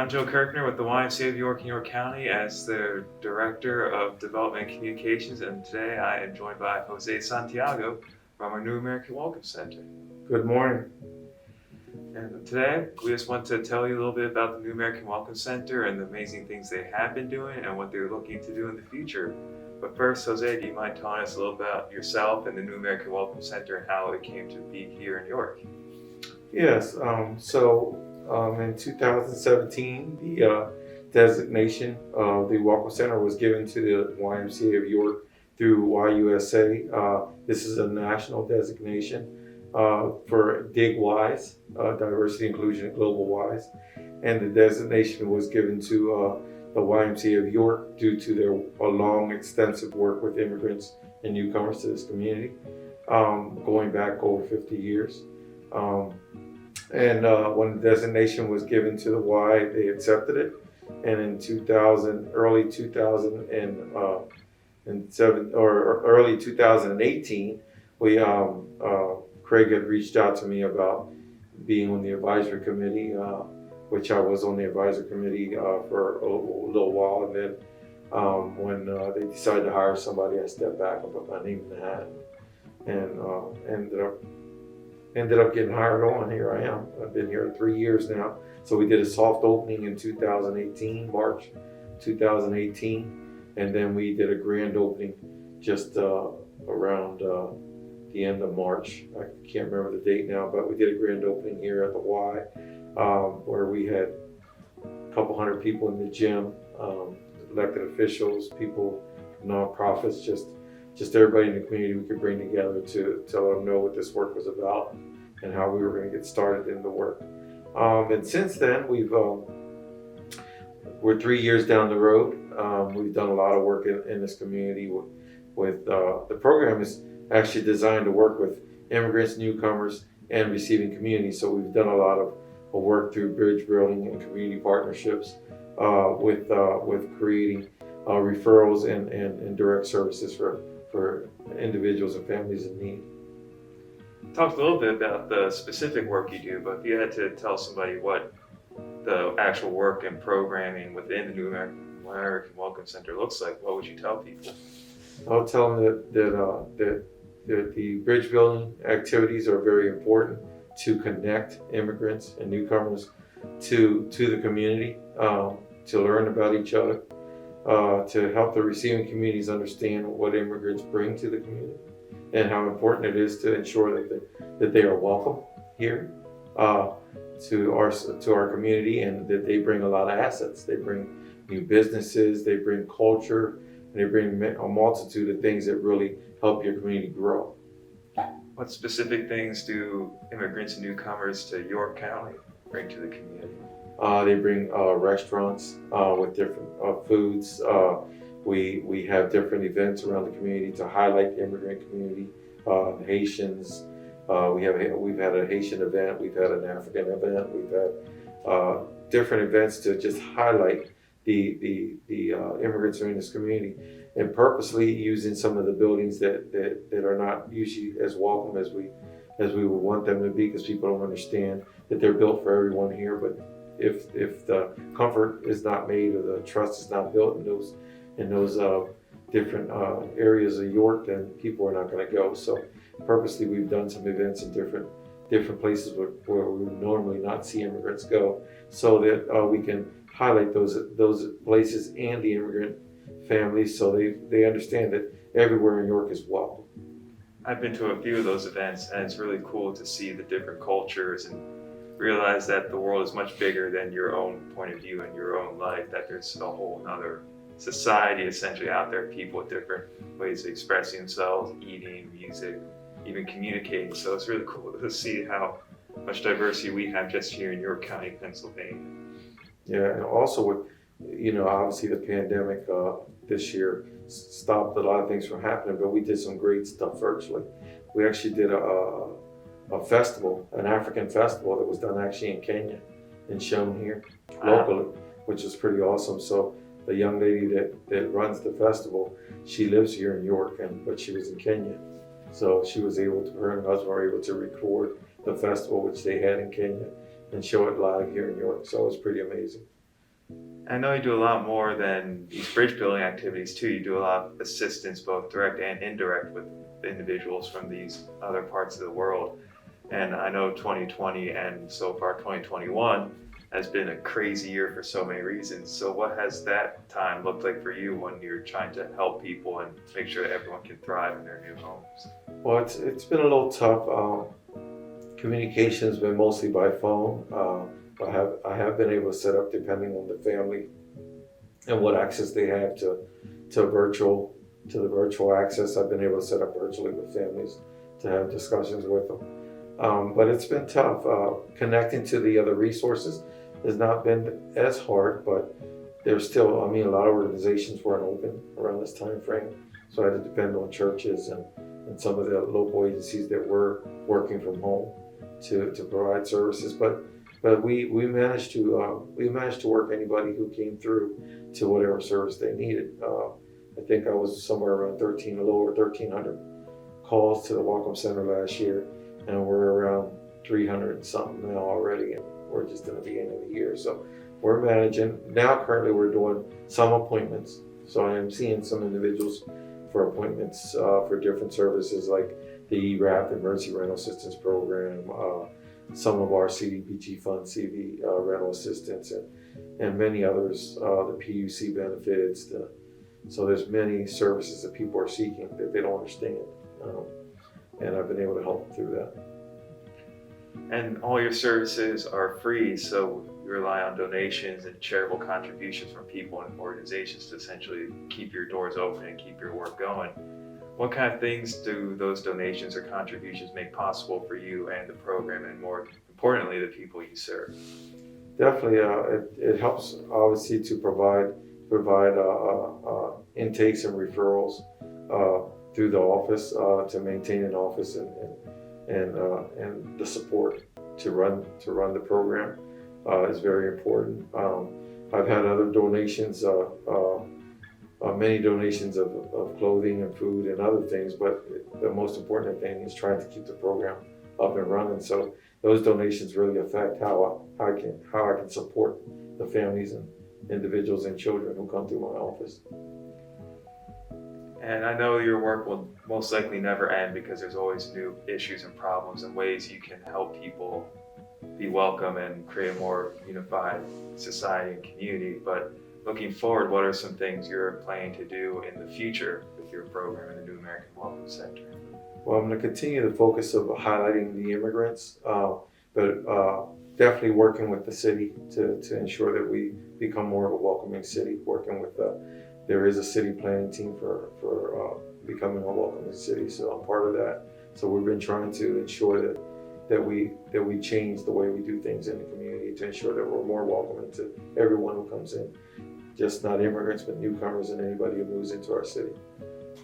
I'm Joe Kirkner with the YMCA of York in York County as the Director of Development and Communications, and today I am joined by Jose Santiago from our New American Welcome Center. Good morning. And today we just want to tell you a little bit about the New American Welcome Center and the amazing things they have been doing and what they're looking to do in the future. But first, Jose, do you mind telling us a little about yourself and the New American Welcome Center and how it came to be here in York? Yes, in 2017, the designation of the Welcome Center was given to the YMCA of York through YUSA. This is a national designation for DIG-wise, Diversity, Inclusion, and Global-wise. And the designation was given to the YMCA of York due to their long, extensive work with immigrants and newcomers to this community, going back over 50 years. When the designation was given to the Y, they accepted it. And in early 2018, Craig had reached out to me about being on the advisory committee, which I was on the advisory committee for a little while. And then when they decided to hire somebody, I stepped back and put my name in the hat, and ended up getting hired on. Here I am. I've been here 3 years now. So we did a soft opening in 2018, March 2018, and then we did a grand opening just around the end of March. I can't remember the date now, but we did a grand opening here at the Y, where we had a couple hundred people in the gym, elected officials, people, nonprofits, just everybody in the community we could bring together to let them know what this work was about and how we were going to get started in the work. And since then, we're 3 years down the road. We've done a lot of work in this community with the program is actually designed to work with immigrants, newcomers, and receiving communities. So we've done a lot of work through bridge building and community partnerships with creating referrals and direct services for individuals and families in need. Talked a little bit about the specific work you do, but if you had to tell somebody what the actual work and programming within the New American Welcome Center looks like, what would you tell people? I'll tell them that the bridge building activities are very important to connect immigrants and newcomers to the community, to learn about each other, to help the receiving communities understand what immigrants bring to the community and how important it is to ensure that they are welcome here to our community, and that they bring a lot of assets. They bring new businesses, they bring culture, and they bring a multitude of things that really help your community grow. What specific things do immigrants and newcomers to York County bring to the community? They bring restaurants with different foods. We have different events around the community to highlight the immigrant community. Haitians, we've had a Haitian event, we've had an African event, we've had different events to just highlight the immigrants who are in this community, and purposely using some of the buildings that are not usually as welcome as we would want them to be, because people don't understand that they're built for everyone here. But if the comfort is not made or the trust is not built in those different areas of York, then people are not going to go. So purposely we've done some events in different places where we would normally not see immigrants go, so that we can highlight those places and the immigrant families, so they understand that everywhere in York is welcome. I've been to a few of those events, and it's really cool to see the different cultures and realize that the world is much bigger than your own point of view and your own life, that there's a whole other society essentially out there, people with different ways of expressing themselves, eating, music, even communicating. So it's really cool to see how much diversity we have just here in York County, Pennsylvania. Yeah, and also with, obviously the pandemic this year stopped a lot of things from happening, but we did some great stuff virtually. We actually did a festival, an African festival that was done actually in Kenya and shown here locally, which is pretty awesome. So the young lady that runs the festival, she lives here in York, but she was in Kenya. So her and husband were able to record the festival, which they had in Kenya, and show it live here in York. So it was pretty amazing. I know you do a lot more than these bridge building activities too. You do a lot of assistance, both direct and indirect, with individuals from these other parts of the world. And I know 2020 and so far 2021 has been a crazy year for so many reasons. So what has that time looked like for you when you're trying to help people and make sure that everyone can thrive in their new homes? Well, it's been a little tough. Communication's been mostly by phone. I have been able to set up, depending on the family and what access they have to virtual to the virtual access. I've been able to set up virtually with families to have discussions with them. But it's been tough. Connecting to the other resources has not been as hard, but there's still, I mean, a lot of organizations weren't open around this time frame. So I had to depend on churches and some of the local agencies that were working from home to provide services. But we managed to work anybody who came through to whatever service they needed. I think I was somewhere around a little over 1,300 calls to the Welcome Center last year, and we're around 300 and something now already, and we're just in the beginning of the year. So we're managing. Now currently we're doing some appointments. So I am seeing some individuals for appointments for different services like the ERAP, Emergency Rental Assistance Program, some of our CDBG Fund CV rental assistance, and many others, the PUC benefits. So there's many services that people are seeking that they don't understand. And I've been able to help them through that. And all your services are free, so you rely on donations and charitable contributions from people and organizations to essentially keep your doors open and keep your work going. What kind of things do those donations or contributions make possible for you and the program, and more importantly, the people you serve? Definitely, it helps obviously to provide intakes and referrals through the office to maintain an office and the support to run the program is very important. I've had other donations, many donations of clothing and food and other things, but the most important thing is trying to keep the program up and running. So those donations really affect how I can support the families and individuals and children who come through my office. And I know your work will most likely never end, because there's always new issues and problems and ways you can help people be welcome and create a more unified society and community. But looking forward, what are some things you're planning to do in the future with your program in the New American Welcome Center? Well, I'm going to continue the focus of highlighting the immigrants, but definitely working with the city to ensure that we become more of a welcoming city. Working with there is a city planning team for becoming a welcoming city, so I'm part of that. So we've been trying to ensure that we change the way we do things in the community to ensure that we're more welcoming to everyone who comes in, just not immigrants, but newcomers and anybody who moves into our city.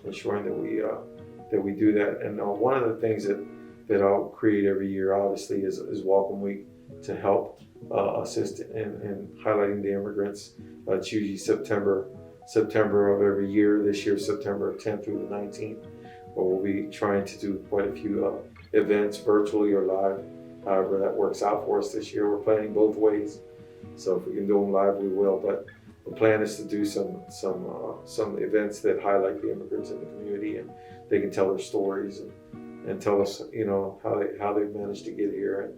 Ensuring that we do that. And one of the things that I'll create every year, obviously, is Welcome Week to help assist in highlighting the immigrants. It's usually September of every year. This year, September 10th through the 19th, where we'll be trying to do quite a few events, virtually or live. However that works out for us this year. We're planning both ways, so if we can do them live, we will. But the plan is to do some events that highlight the immigrants in the community, and they can tell their stories and tell us, how they've managed to get here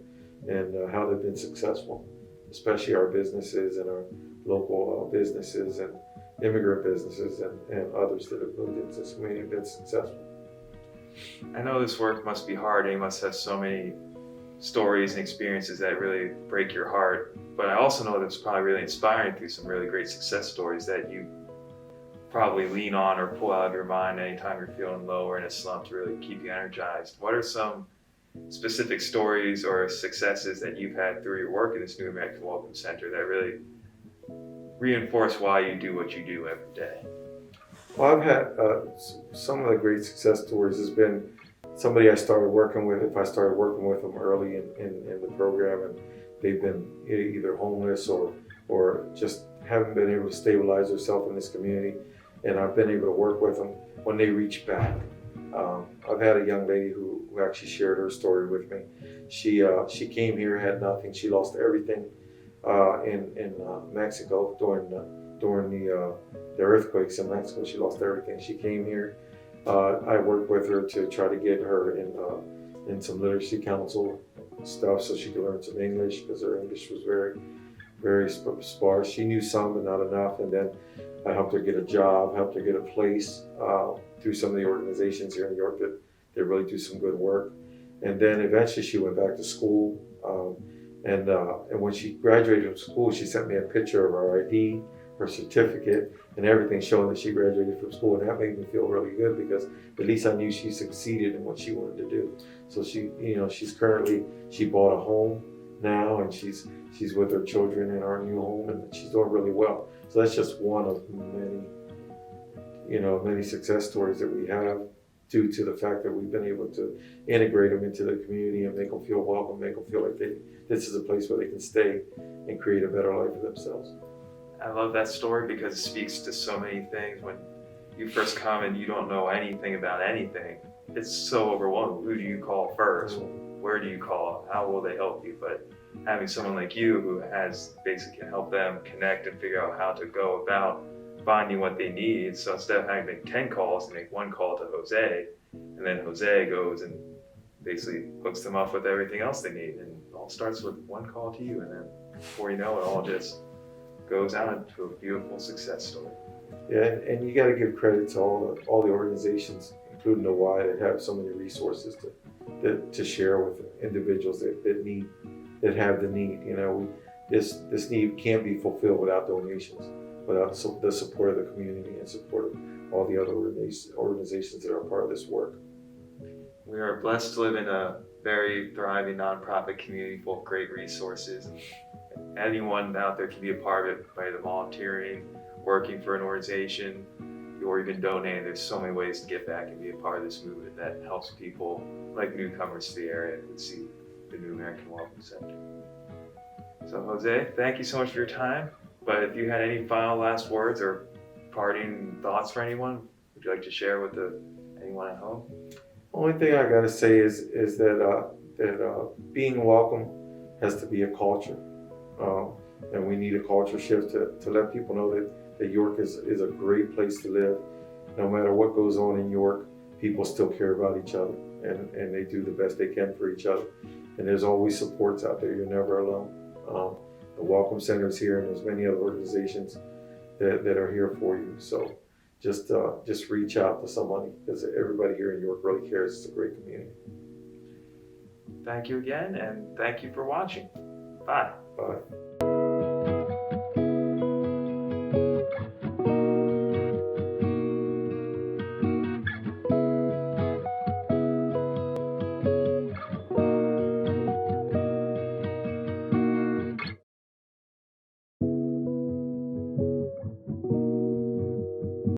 and how they've been successful, especially our businesses and our local businesses and immigrant businesses and others that have moved into this community and been successful. I know this work must be hard, and you must have so many stories and experiences that really break your heart. But I also know that it's probably really inspiring through some really great success stories that you probably lean on or pull out of your mind anytime you're feeling low or in a slump to really keep you energized. What are some specific stories or successes that you've had through your work in this New American Welcome Center that really reinforce why you do what you do every day? Well, I've had some of the great success stories has been somebody I started working with. If I started working with them early in the program, and they've been either homeless or just haven't been able to stabilize themselves in this community, and I've been able to work with them when they reach back. I've had a young lady who actually shared her story with me. She came here, had nothing. She lost everything in Mexico during the earthquakes in Mexico. She lost everything. She came here. I worked with her to try to get her in some literacy council stuff so she could learn some English because her English was very sparse. She knew some, but not enough. And then I helped her get a job, helped her get a place through some of the organizations here in New York that really do some good work. And then eventually she went back to school. And when she graduated from school, she sent me a picture of her ID, her certificate, and everything showing that she graduated from school. And that made me feel really good because at least I knew she succeeded in what she wanted to do. So she bought a home now, and she's with her children in our new home, and she's doing really well. So that's just one of many success stories that we have due to the fact that we've been able to integrate them into the community and make them feel welcome, make them feel like this is a place where they can stay and create a better life for themselves. I love that story because it speaks to so many things. When you first come and you don't know anything about anything, it's so overwhelming. Who do you call first? Where do you call? How will they help you? But having someone like you who basically can help them connect and figure out how to go about finding what they need. So instead of having to make 10 calls, they make one call to Jose, and then Jose goes and basically hooks them up with everything else they need. And it all starts with one call to you, and then before you know it, all just goes out into a beautiful success story. Yeah, and you got to give credit to all the organizations, including the Y, that have so many resources to share with individuals that have the need. This need can't be fulfilled without donations, without the support of the community and support of all the other organizations that are part of this work. We are blessed to live in a very thriving nonprofit community full of great resources. Anyone out there can be a part of it by either volunteering, working for an organization, or even donating. There's so many ways to get back and be a part of this movement that helps people like newcomers to the area to see the New American Welcome Center. So Jose, thank you so much for your time. But if you had any final last words or parting thoughts for anyone, would you like to share with anyone at home? Only thing I got to say is that being welcome has to be a culture. And we need a culture shift to let people know that York is a great place to live. No matter what goes on in York, people still care about each other, and they do the best they can for each other. And there's always supports out there. You're never alone. The Welcome Center is here, and there's many other organizations that are here for you. So just reach out to somebody, because everybody here in York really cares. It's a great community. Thank you again, and thank you for watching. Bye. Bye.